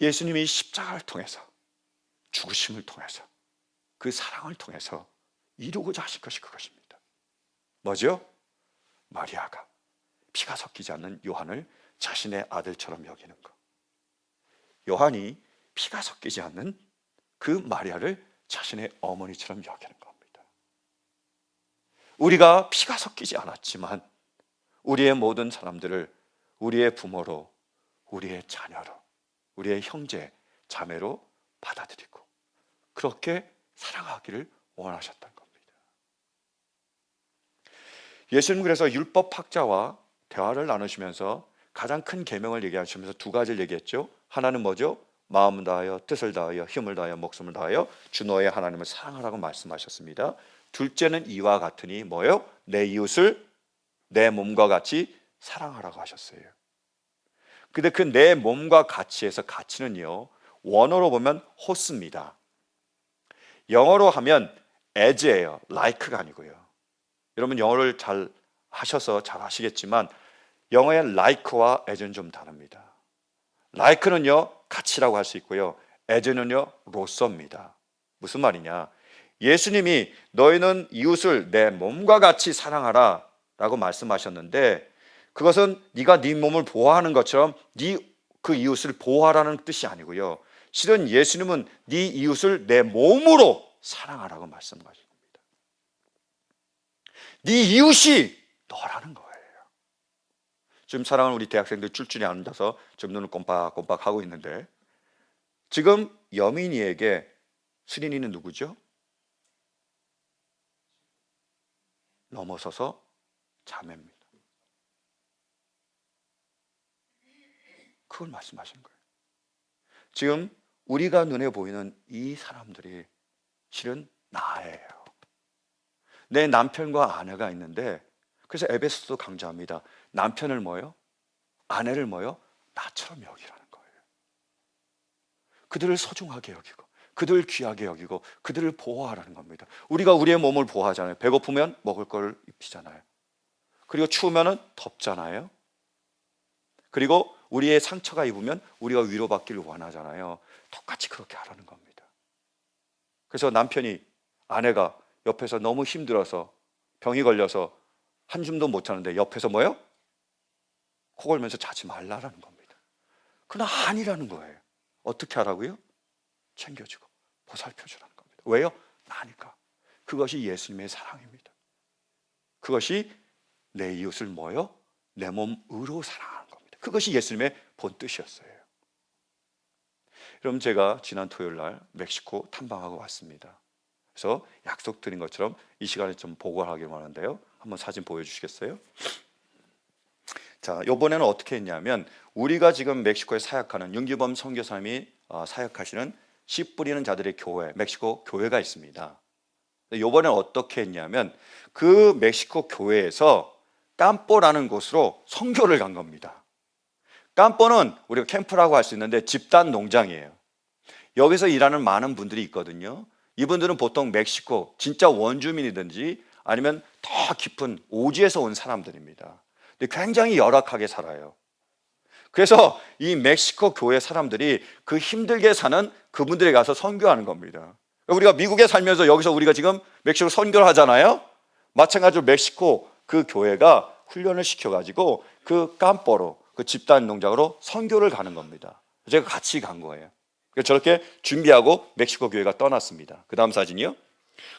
예수님이 십자가를 통해서, 죽으심을 통해서, 그 사랑을 통해서 이루고자 하신 것이 그것입니다. 뭐죠? 마리아가 피가 섞이지 않는 요한을 자신의 아들처럼 여기는 것. 요한이 피가 섞이지 않는 그 마리아를 자신의 어머니처럼 여기는 겁니다. 우리가 피가 섞이지 않았지만 우리의 모든 사람들을 우리의 부모로, 우리의 자녀로, 우리의 형제, 자매로 받아들이고 그렇게 사랑하기를 원하셨던 겁니다. 예수님 그래서 율법학자와 대화를 나누시면서 가장 큰 계명을 얘기하시면서 두 가지를 얘기했죠. 하나는 뭐죠? 마음을 다하여, 뜻을 다하여, 힘을 다하여, 목숨을 다하여 주 너의 하나님을 사랑하라고 말씀하셨습니다. 둘째는 이와 같으니 뭐예요? 내 이웃을 내 몸과 같이 사랑하라고 하셨어요. 근데 그 내 몸과 같이에서 가치는요, 원어로 보면 호스입니다. 영어로 하면 as예요. like가 아니고요. 여러분 영어를 잘 하셔서 잘 아시겠지만 영어의 like와 as는 좀 다릅니다. like는요, 가치라고 할 수 있고요, as는요, 로서입니다. 무슨 말이냐? 예수님이 너희는 이웃을 내 몸과 같이 사랑하라 라고 말씀하셨는데 그것은 네가 네 몸을 보호하는 것처럼 네 그 이웃을 보호하라는 뜻이 아니고요, 실은 예수님은 네 이웃을 내 몸으로 사랑하라고 말씀하신 겁니다. 네 이웃이 너라는 거예요. 지금 사랑하는 우리 대학생들 쭈쭈리 앉아서 지금 눈을 꼼빡꼼빡 하고 있는데 지금 여민이에게 수린이는 누구죠? 넘어서서 자매입니다. 그걸 말씀하신 거예요. 지금 우리가 눈에 보이는 이 사람들이 실은 나예요. 내 남편과 아내가 있는데 그래서 에베소도 강조합니다. 남편을 뭐요? 아내를 뭐요? 나처럼 여기라는 거예요. 그들을 소중하게 여기고 그들을 귀하게 여기고 그들을 보호하라는 겁니다. 우리가 우리의 몸을 보호하잖아요. 배고프면 먹을 걸 입히잖아요. 그리고 추우면 덥잖아요. 그리고 우리의 상처가 입으면 우리가 위로받기를 원하잖아요. 똑같이 그렇게 하라는 겁니다. 그래서 남편이, 아내가 옆에서 너무 힘들어서 병이 걸려서 한숨도 못 자는데 옆에서 뭐요? 코 골면서 자지 말라라는 겁니다. 그러나 아니라는 거예요. 어떻게 하라고요? 챙겨주고 보살펴주라는 겁니다. 왜요? 나니까. 그것이 예수님의 사랑입니다. 그것이 내 이웃을 뭐요? 내 몸으로 사랑하는 겁니다. 그것이 예수님의 본뜻이었어요. 여러분 제가 지난 토요일 날 멕시코 탐방하고 왔습니다. 그래서 약속드린 것처럼 이 시간에 좀 보고를 하길 원하는데요. 한번 사진 보여주시겠어요? 자, 이번에는 어떻게 했냐면 우리가 지금 멕시코에 사역하는 윤기범 선교사님이 사역하시는 씨 뿌리는 자들의 교회, 멕시코 교회가 있습니다. 이번에는 어떻게 했냐면 그 멕시코 교회에서 깜뽀라는 곳으로 선교를 간 겁니다. 깜뽀는 우리가 캠프라고 할 수 있는데 집단 농장이에요. 여기서 일하는 많은 분들이 있거든요. 이분들은 보통 멕시코 진짜 원주민이든지 아니면 더 깊은 오지에서 온 사람들입니다. 근데 굉장히 열악하게 살아요. 그래서 이 멕시코 교회 사람들이 그 힘들게 사는 그분들에 가서 선교하는 겁니다. 우리가 미국에 살면서 여기서 우리가 지금 멕시코 선교를 하잖아요. 마찬가지로 멕시코 그 교회가 훈련을 시켜가지고 그 깜뽀로 그 집단 농장으로 선교를 가는 겁니다. 제가 같이 간 거예요. 그래서 저렇게 준비하고 멕시코 교회가 떠났습니다. 그 다음 사진이요.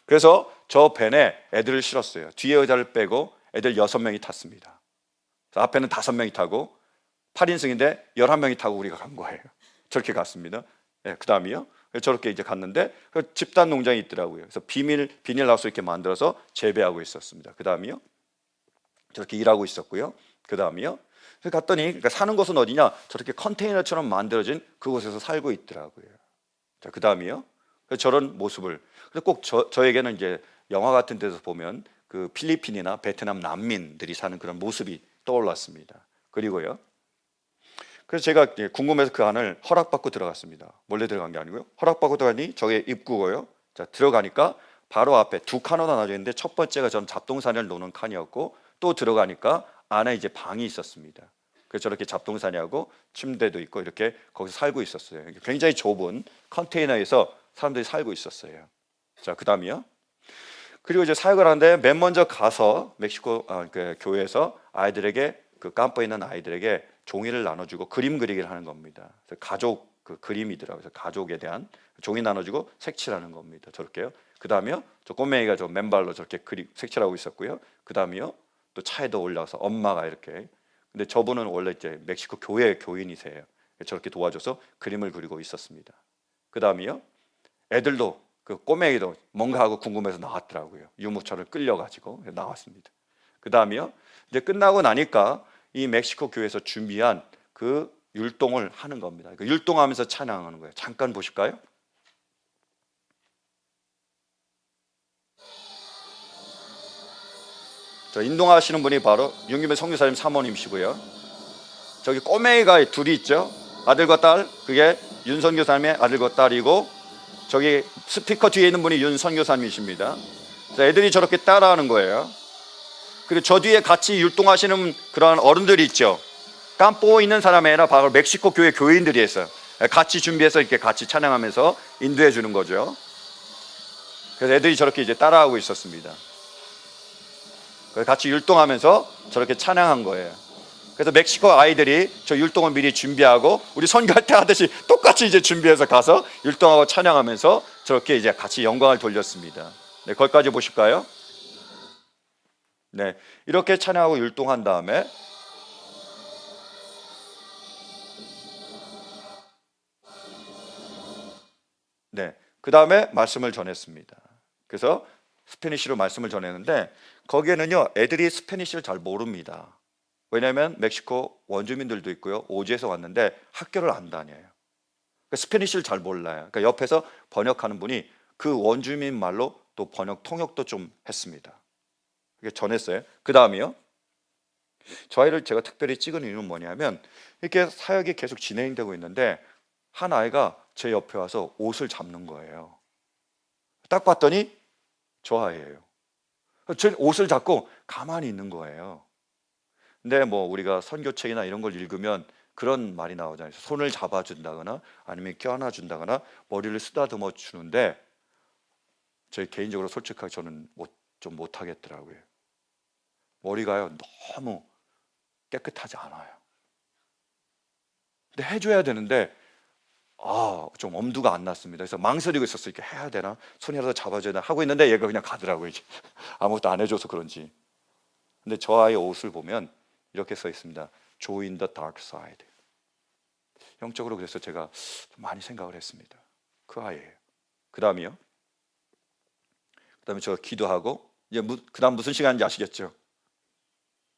그래서 저 밴에 애들을 실었어요. 뒤에 의자를 빼고 애들 6명이 탔습니다. 앞에는 5명이 타고 8인승인데 11명이 타고 우리가 간 거예요. 저렇게 갔습니다. 예, 그 다음이요. 저렇게 이제 갔는데 그 집단 농장이 있더라고요. 그래서 비닐하우스 이렇게 만들어서 재배하고 있었습니다. 그 다음이요. 저렇게 일하고 있었고요. 그 다음이요. 그래서 갔더니 그러니까 사는 곳은 어디냐? 저렇게 컨테이너처럼 만들어진 그곳에서 살고 있더라고요. 자, 그 다음이요. 저런 모습을. 그래서 꼭 저에게는 이제 영화 같은 데서 보면 그 필리핀이나 베트남 난민들이 사는 그런 모습이 떠올랐습니다. 그리고요. 그래서 제가 궁금해서 그 안을 허락받고 들어갔습니다. 몰래 들어간 게 아니고요. 허락받고 들어가니 저게 입구고요. 자, 들어가니까 바로 앞에 2칸으로 나눠져 있는데 첫 번째가 전 잡동사니를 놓는 칸이었고 또 들어가니까 안에 이제 방이 있었습니다. 그래서 저렇게 잡동사니하고 침대도 있고 이렇게 거기서 살고 있었어요. 굉장히 좁은 컨테이너에서 사람들이 살고 있었어요. 자, 그 다음이요. 그리고 이제 사역을 하는데 맨 먼저 가서 멕시코 그 교회에서 아이들에게 그 깜빡 있는 아이들에게 종이를 나눠주고 그림 그리기를 하는 겁니다. 그래서 가족 그 그림이더라고요. 그래서 가족에 대한 종이 나눠주고 색칠하는 겁니다. 저렇게요. 그 다음에요. 저 꼬맹이가 저 맨발로 저렇게 색칠하고 있었고요. 그 다음에요. 또 차에도 올라와서 엄마가 이렇게. 근데 저분은 원래 이제 멕시코 교회 교인이세요. 저렇게 도와줘서 그림을 그리고 있었습니다. 그 다음에요. 애들도 그 꼬맹이도 뭔가 하고 궁금해서 나왔더라고요. 유모차를 끌려가지고 나왔습니다. 그 다음에요. 이제 끝나고 나니까 이 멕시코 교회에서 준비한 그 율동을 하는 겁니다. 그 율동하면서 찬양하는 거예요. 잠깐 보실까요? 저 인동하시는 분이 바로 윤기배 선교사님 사모님이시고요. 저기 꼬맹이가 둘이 있죠. 아들과 딸. 그게 윤 선교사님의 아들과 딸이고 저기 스피커 뒤에 있는 분이 윤 선교사님이십니다. 애들이 저렇게 따라하는 거예요. 그리고 저 뒤에 같이 율동하시는 그런 어른들이 있죠. 깜뽀 있는 사람이 아니라 바로 멕시코 교회 교인들이 했어요. 같이 준비해서 이렇게 같이 찬양하면서 인도해 주는 거죠. 그래서 애들이 저렇게 이제 따라하고 있었습니다. 그래서 같이 율동하면서 저렇게 찬양한 거예요. 그래서 멕시코 아이들이 저 율동을 미리 준비하고 우리 선교할 때 하듯이 똑같이 이제 준비해서 가서 율동하고 찬양하면서 저렇게 이제 같이 영광을 돌렸습니다. 네, 거기까지 보실까요? 네, 이렇게 찬양하고 율동한 다음에 네, 그 다음에 말씀을 전했습니다. 그래서 스페니쉬로 말씀을 전했는데 거기에는요 애들이 스페니쉬를 잘 모릅니다. 왜냐하면 멕시코 원주민들도 있고요 오지에서 왔는데 학교를 안 다녀요. 그러니까 스페니쉬를 잘 몰라요. 그러니까 옆에서 번역하는 분이 그 원주민 말로 또 통역도 좀 했습니다. 그게 전했어요. 그 다음이요. 저 아이를 제가 특별히 찍은 이유는 뭐냐면 이렇게 사역이 계속 진행되고 있는데 한 아이가 제 옆에 와서 옷을 잡는 거예요. 딱 봤더니 저 아이예요. 제 옷을 잡고 가만히 있는 거예요. 근데 뭐 우리가 선교책이나 이런 걸 읽으면 그런 말이 나오잖아요. 손을 잡아준다거나 아니면 껴안아준다거나 머리를 쓰다듬어 주는데 저희 개인적으로 솔직하게 저는 좀 못하겠더라고요. 머리가요 너무 깨끗하지 않아요. 근데 해줘야 되는데 좀 엄두가 안 났습니다. 그래서 망설이고 있었어요. 이렇게 해야 되나? 손이라도 잡아줘야 되나? 하고 있는데 얘가 그냥 가더라고요. 이제. 아무것도 안 해줘서 그런지. 근데 저 아이의 옷을 보면 이렇게 써 있습니다. Join the dark side. 영적으로 그래서 제가 좀 많이 생각을 했습니다. 그 아이예요. 그 다음이요. 그 다음에 저 기도하고 이제 그 다음 무슨 시간인지 아시겠죠?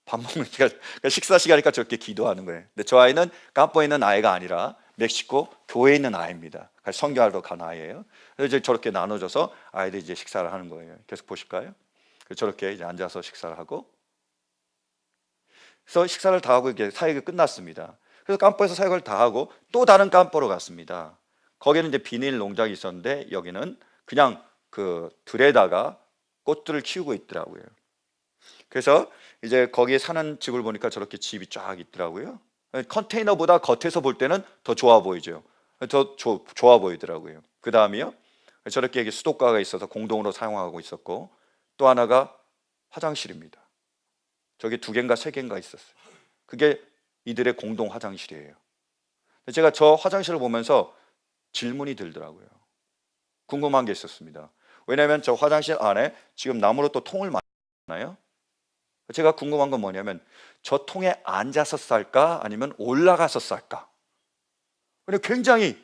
밥 먹는 시간, 그러니까 식사 시간이니까 저렇게 기도하는 거예요. 근데 저 아이는 깜뽀에 있는 아이가 아니라 멕시코 교회에 있는 아이입니다. 선교하러 간 아이예요. 그래서 이제 저렇게 나눠져서 아이들이 이제 식사를 하는 거예요. 계속 보실까요? 저렇게 이제 앉아서 식사를 하고, 그래서 식사를 다 하고 이렇게 사역이 끝났습니다. 그래서 깜뽀에서 사역을 다 하고 또 다른 깜뽀로 갔습니다. 거기는 이제 비닐 농장이 있었는데 여기는 그냥 그 들에다가 꽃들을 키우고 있더라고요. 그래서 이제 거기에 사는 집을 보니까 저렇게 집이 쫙 있더라고요. 컨테이너보다 겉에서 볼 때는 더 좋아 보이죠. 더 좋아 보이더라고요. 그 다음이요. 저렇게 여기 수도가가 있어서 공동으로 사용하고 있었고 또 하나가 화장실입니다. 저기 2개인가 3개인가 있었어요. 그게 이들의 공동 화장실이에요. 제가 저 화장실을 보면서 질문이 들더라고요. 궁금한 게 있었습니다. 왜냐하면 저 화장실 안에 지금 나무로 또 통을 만들잖아요. 제가 궁금한 건 뭐냐면 저 통에 앉아서 쌀까 아니면 올라가서 쌀까? 근데 굉장히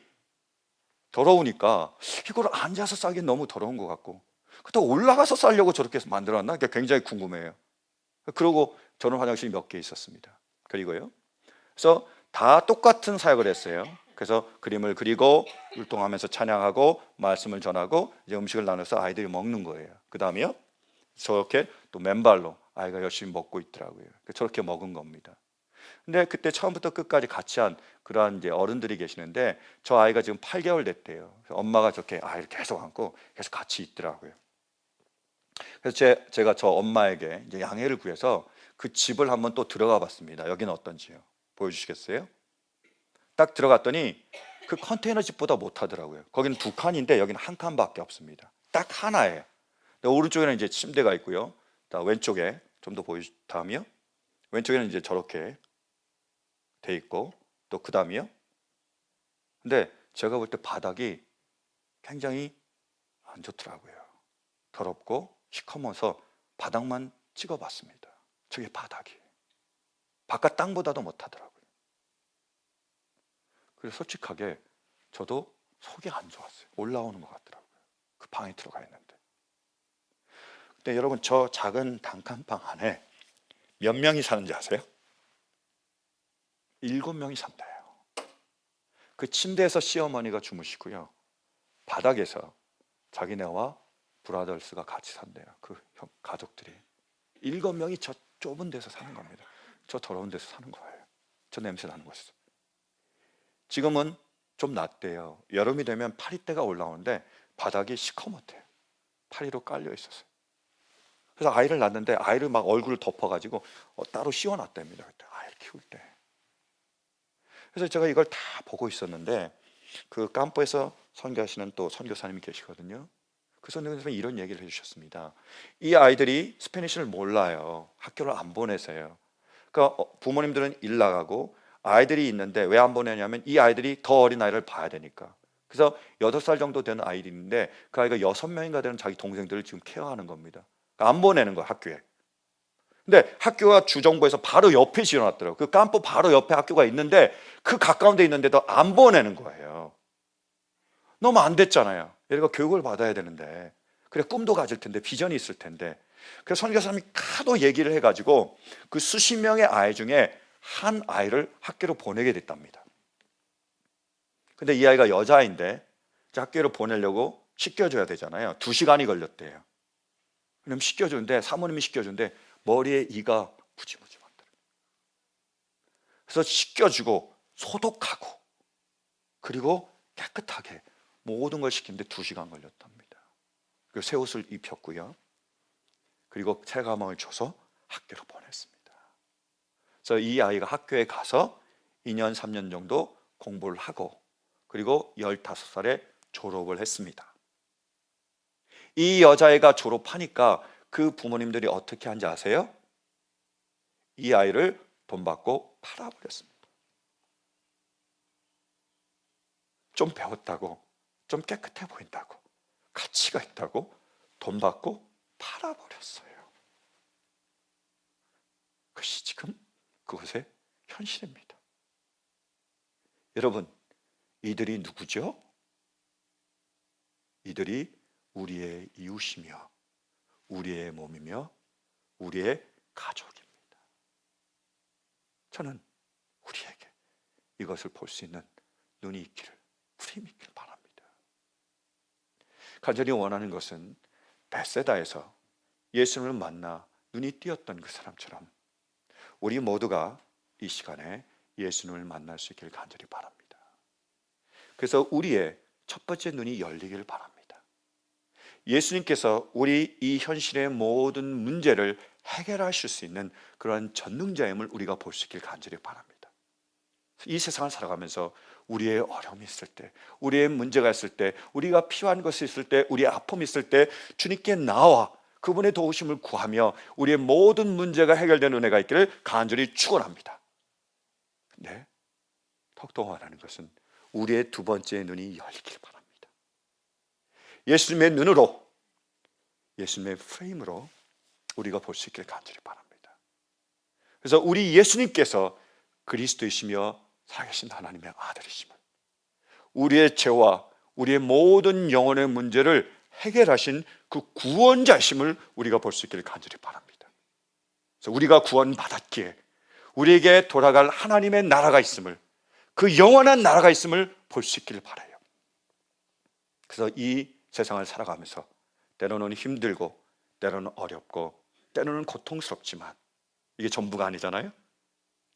더러우니까 이걸 앉아서 싸기엔 너무 더러운 것 같고, 그렇다고 올라가서 싸려고 저렇게 만들어놨나? 굉장히 궁금해요. 그러고 저는 화장실이 몇 개 있었습니다. 그리고요, 그래서 다 똑같은 사역을 했어요. 그래서 그림을 그리고 율동하면서 찬양하고 말씀을 전하고 이제 음식을 나눠서 아이들이 먹는 거예요. 그 다음에요, 저렇게 또 맨발로 아이가 열심히 먹고 있더라고요. 저렇게 먹은 겁니다. 근데 그때 처음부터 끝까지 같이 한 그러한 이제 어른들이 계시는데 저 아이가 지금 8개월 됐대요. 그래서 엄마가 저렇게 아이를 계속 안고 계속 같이 있더라고요. 그래서 제가 저 엄마에게 이제 양해를 구해서 그 집을 한번 또 들어가 봤습니다. 여기는 어떤지요? 보여주시겠어요? 딱 들어갔더니 그 컨테이너 집보다 못하더라고요. 거기는 두 칸인데 여기는 한 칸밖에 없습니다. 딱 하나예요. 오른쪽에는 이제 침대가 있고요. 왼쪽에 좀 더 보여주다음이요. 왼쪽에는 이제 저렇게 돼 있고 또 그 다음이요. 근데 제가 볼 때 바닥이 굉장히 안 좋더라고요. 더럽고 시커머서 바닥만 찍어봤습니다. 저게 바닥이 바깥 땅보다도 못하더라고요. 그래서 솔직하게 저도 속이 안 좋았어요. 올라오는 것 같더라고요. 그 방에 들어가 있는데. 근데 여러분, 저 작은 단칸방 안에 몇 명이 사는지 아세요? 7명이 산대요. 그 침대에서 시어머니가 주무시고요, 바닥에서 자기네와 브라더스가 같이 산대요. 그 가족들이 7명이 저 좁은 데서 사는 겁니다. 저 더러운 데서 사는 거예요. 저 냄새 나는 곳에서. 지금은 좀 낫대요. 여름이 되면 파리떼가 올라오는데 바닥이 시커멓대요. 파리로 깔려 있었어요. 그래서 아이를 낳는데 아이를 막 얼굴을 덮어가지고 따로 씌워놨답니다. 그때 아이를 키울 때. 그래서 제가 이걸 다 보고 있었는데 그 깜포에서 선교하시는 또 선교사님이 계시거든요. 그 선교사님이 이런 얘기를 해주셨습니다. 이 아이들이 스페니쉬를 몰라요. 학교를 안 보내세요. 그러니까 부모님들은 일 나가고 아이들이 있는데 왜 안 보내냐면 이 아이들이 더 어린 아이를 봐야 되니까. 그래서 8살 정도 되는 아이들이 있는데 그 아이가 6명인가 되는 자기 동생들을 지금 케어하는 겁니다. 그러니까 안 보내는 거예요, 학교에. 근데 학교가 주정부에서 바로 옆에 지어놨더라고요. 그 깜포 바로 옆에 학교가 있는데 그 가까운 데 있는데도 안 보내는 거예요. 너무 안 됐잖아요. 얘가 교육을 받아야 되는데, 그래 꿈도 가질 텐데, 비전이 있을 텐데. 그래서 선교사님이 하도 얘기를 해가지고 그 수십 명의 아이 중에 한 아이를 학교로 보내게 됐답니다. 근데 이 아이가 여자아이인데 학교로 보내려고 씻겨줘야 되잖아요. 2시간이 걸렸대요. 그럼 씻겨주는데, 사모님이 씻겨주는데 머리에 이가 무지무지 많더라고요. 그래서 씻겨주고 소독하고 그리고 깨끗하게 모든 걸 시키는데 2시간 걸렸답니다. 그리고 새 옷을 입혔고요. 그리고 새 가방을 줘서 학교로 보냈습니다. 그래서 이 아이가 학교에 가서 2년 3년 정도 공부를 하고 그리고 15살에 졸업을 했습니다. 이 여자애가 졸업하니까 그 부모님들이 어떻게 한지 아세요? 이 아이를 돈 받고 팔아버렸습니다. 좀 배웠다고, 좀 깨끗해 보인다고, 가치가 있다고 돈 받고 팔아버렸어요. 그것이 지금 그것의 현실입니다. 여러분, 이들이 누구죠? 이들이 우리의 이웃이며 우리의 몸이며 우리의 가족입니다. 저는 우리에게 이것을 볼 수 있는 눈이 있기를, 프림이 있기를 바랍니다. 간절히 원하는 것은 베세다에서 예수님을 만나 눈이 띄었던 그 사람처럼 우리 모두가 이 시간에 예수님을 만날 수 있기를 간절히 바랍니다. 그래서 우리의 첫 번째 눈이 열리기를 바랍니다. 예수님께서 우리 이 현실의 모든 문제를 해결하실 수 있는 그러한 전능자임을 우리가 볼 수 있길 간절히 바랍니다. 이 세상을 살아가면서 우리의 어려움이 있을 때, 우리의 문제가 있을 때, 우리가 필요한 것이 있을 때, 우리의 아픔이 있을 때 주님께 나와 그분의 도우심을 구하며 우리의 모든 문제가 해결되는 은혜가 있기를 간절히 축원합니다. 네, 더욱더 원하는 것은 우리의 두 번째 눈이 열리길 바랍니다. 예수님의 눈으로, 예수님의 프레임으로 우리가 볼 수 있길 간절히 바랍니다. 그래서 우리 예수님께서 그리스도이시며 살아계신 하나님의 아들이심을, 우리의 죄와 우리의 모든 영혼의 문제를 해결하신 그 구원자심을 우리가 볼 수 있기를 간절히 바랍니다. 그래서 우리가 구원받았기에 우리에게 돌아갈 하나님의 나라가 있음을, 그 영원한 나라가 있음을 볼 수 있기를 바라요. 그래서 이 세상을 살아가면서 때로는 힘들고 때로는 어렵고 때로는 고통스럽지만 이게 전부가 아니잖아요.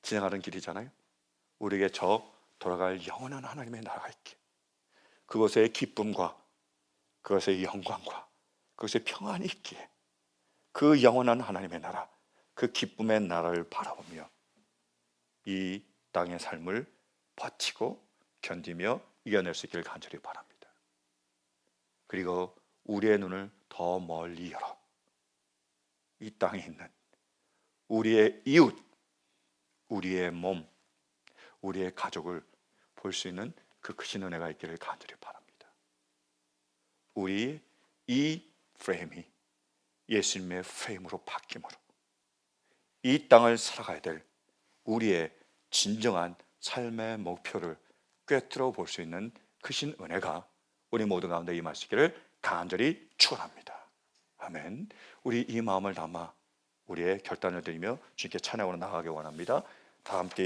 진행하는 길이잖아요. 우리에게 저 돌아갈 영원한 하나님의 나라가 있기에 그것의 기쁨과 그것의 영광과 그것의 평안이 있기에 그 영원한 하나님의 나라, 그 기쁨의 나라를 바라보며 이 땅의 삶을 버티고 견디며 이겨낼 수 있기를 간절히 바랍니다. 그리고 우리의 눈을 더 멀리 열어 이 땅에 있는 우리의 이웃, 우리의 몸, 우리의 가족을 볼 수 있는 그 크신 은혜가 있기를 간절히 바랍니다. 우리 이 프레임이 예수님의 프레임으로 바뀜으로 이 땅을 살아가야 될 우리의 진정한 삶의 목표를 꿰뚫어 볼 수 있는 크신 은혜가 우리 모두 가운데 임하시기를 간절히 축원합니다. 아멘. 우리 이 마음을 담아 우리의 결단을 드리며 주님께 찬양으로 나아가기 원합니다. 다 함께